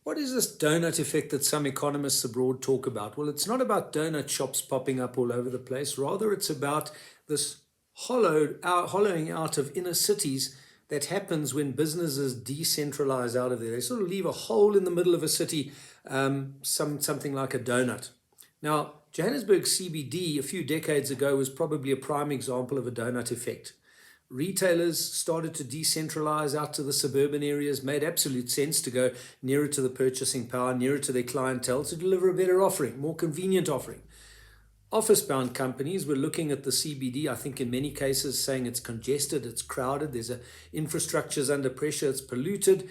What is this donut effect that some economists abroad talk about? Well, it's not about donut shops popping up all over the place. Rather, it's about this hollowing out of inner cities that happens when businesses decentralize out of there. They sort of leave a hole in the middle of a city, something like a donut. Now, Johannesburg CBD a few decades ago was probably a prime example of a donut effect. Retailers started to decentralize out to the suburban areas, made absolute sense to go nearer to the purchasing power, nearer to their clientele to deliver a better offering, more convenient offering. Office-bound companies were looking at the CBD, I think in many cases, saying it's congested, it's crowded, infrastructure's under pressure, it's polluted,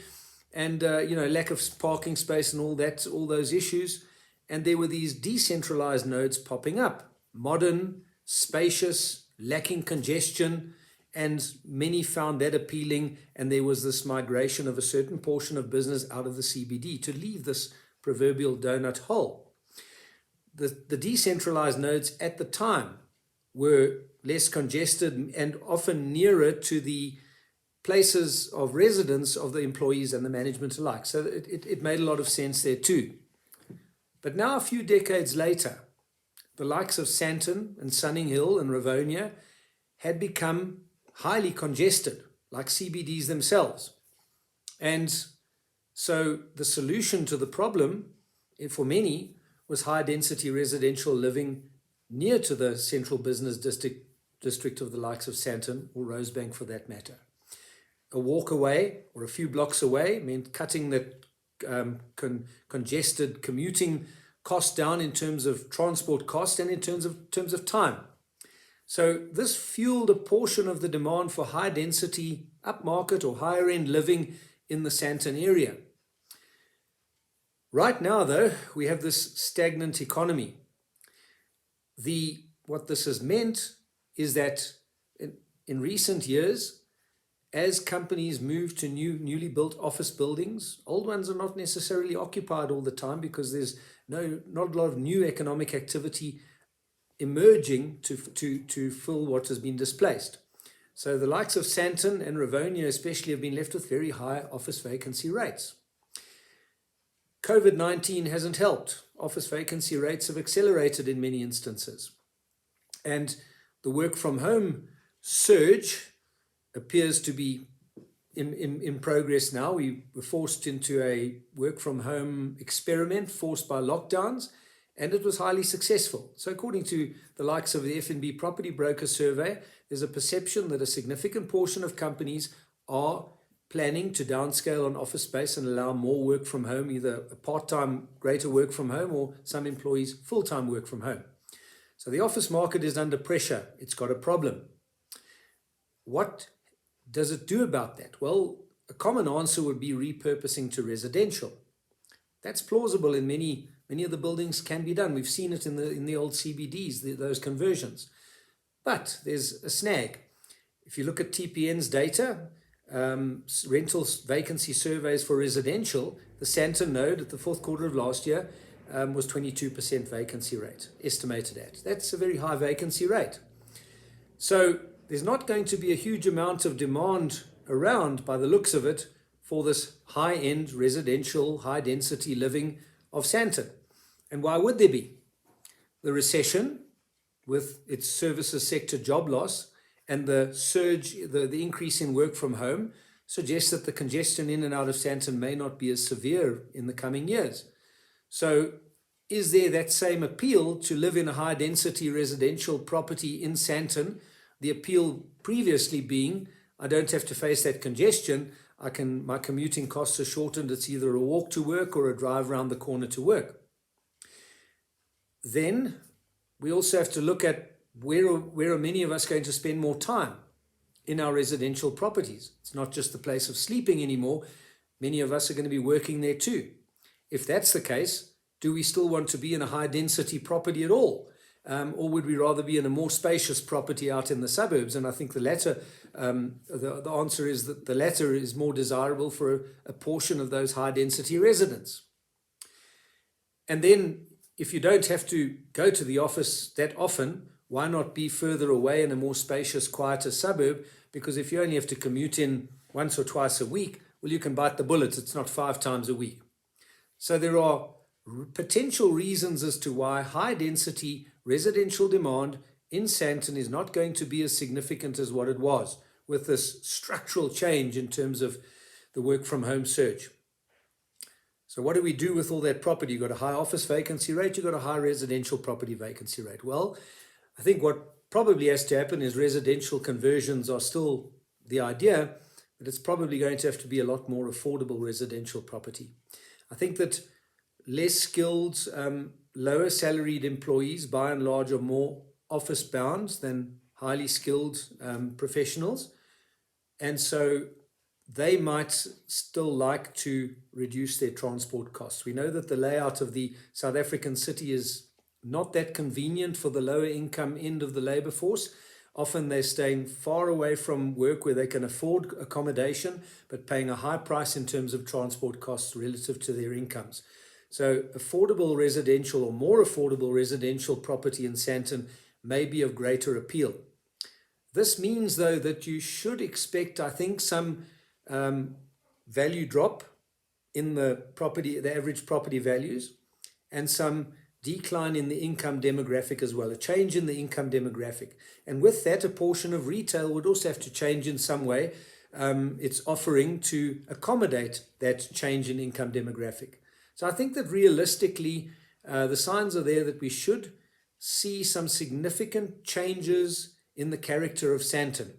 and lack of parking space and all those issues. And there were these decentralized nodes popping up, modern, spacious, lacking congestion, and many found that appealing, and there was this migration of a certain portion of business out of the CBD to leave this proverbial donut hole. The decentralized nodes at the time were less congested and often nearer to the places of residence of the employees and the management alike. So it made a lot of sense there too. But now, a few decades later, the likes of Sandton and Sunninghill and Rivonia had become highly congested, like CBDs themselves. And so the solution to the problem for many was high density residential living near to the central business district of the likes of Sandton or Rosebank for that matter. A walk away or a few blocks away meant cutting the congested commuting cost down in terms of transport cost and in terms of time. So this fueled a portion of the demand for high density upmarket or higher end living in the Sandton area. Right now, though, we have this stagnant economy. What this has meant is that in recent years, as companies move to newly built office buildings, old ones are not necessarily occupied all the time because there's not a lot of new economic activity emerging to fill what has been displaced. So the likes of Sandton and Rivonia especially have been left with very high office vacancy rates. COVID-19 hasn't helped. Office vacancy rates have accelerated in many instances. And the work from home surge appears to be in progress now. We were forced into a work from home experiment forced by lockdowns, and it was highly successful. So according to the likes of the F&B Property Broker Survey, there's a perception that a significant portion of companies are planning to downscale on office space and allow more work from home, either a part-time greater work from home or some employees full-time work from home. So the office market is under pressure. It's got a problem. What does it do about that? Well, a common answer would be repurposing to residential. That's plausible in many of the buildings can be done. We've seen it in the old CBDs, those conversions. But there's a snag. If you look at TPN's data, rental vacancy surveys for residential, the Sandton node at the fourth quarter of last year was 22% vacancy rate, estimated at. That's a very high vacancy rate. So there's not going to be a huge amount of demand around, by the looks of it, for this high-end residential, high-density living of Sandton. And why would there be? The recession, with its services sector job loss, and the surge, the increase in work from home, suggests that the congestion in and out of Sandton may not be as severe in the coming years. So is there that same appeal to live in a high-density residential property in Sandton? The appeal previously being, I don't have to face that congestion. My commuting costs are shortened. It's either a walk to work or a drive around the corner to work. Then we also have to look at where are many of us going to spend more time in our residential properties. It's not just the place of sleeping anymore. Many of us are going to be working there too. If that's the case, do we still want to be in a high density property at all? Or would we rather be in a more spacious property out in the suburbs? And I think the latter, the answer is that the latter is more desirable for a portion of those high density residents. And then if you don't have to go to the office that often, why not be further away in a more spacious, quieter suburb? Because if you only have to commute in once or twice a week, well, you can bite the bullet. It's not 5 times a week. So there are potential reasons as to why high density residential demand in Sandton is not going to be as significant as what it was with this structural change in terms of the work from home surge. So what do we do with all that property? You've got a high office vacancy rate, you've got a high residential property vacancy rate. Well, I think what probably has to happen is residential conversions are still the idea, but it's probably going to have to be a lot more affordable residential property. I think that less skilled, lower salaried employees, by and large, are more office bound than highly skilled professionals. And so they might still like to reduce their transport costs. We know that the layout of the South African city is not that convenient for the lower income end of the labor force. Often they're staying far away from work where they can afford accommodation, but paying a high price in terms of transport costs relative to their incomes. So affordable residential or more affordable residential property in Sandton may be of greater appeal. This means, though, that you should expect, I think, some value drop in the average property values, and some decline in the income demographic as well, a change in the income demographic. And with that, a portion of retail would also have to change in some way its offering to accommodate that change in income demographic. So I think that realistically, the signs are there that we should see some significant changes in the character of Sandton.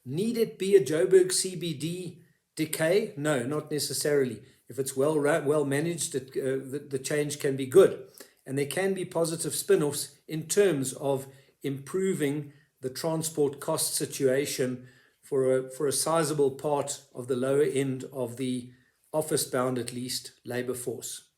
Need it be a Joburg CBD decay? No, not necessarily. If it's well managed, the change can be good. And there can be positive spin-offs in terms of improving the transport cost situation for a sizable part of the lower end of the office-bound, at least, labor force.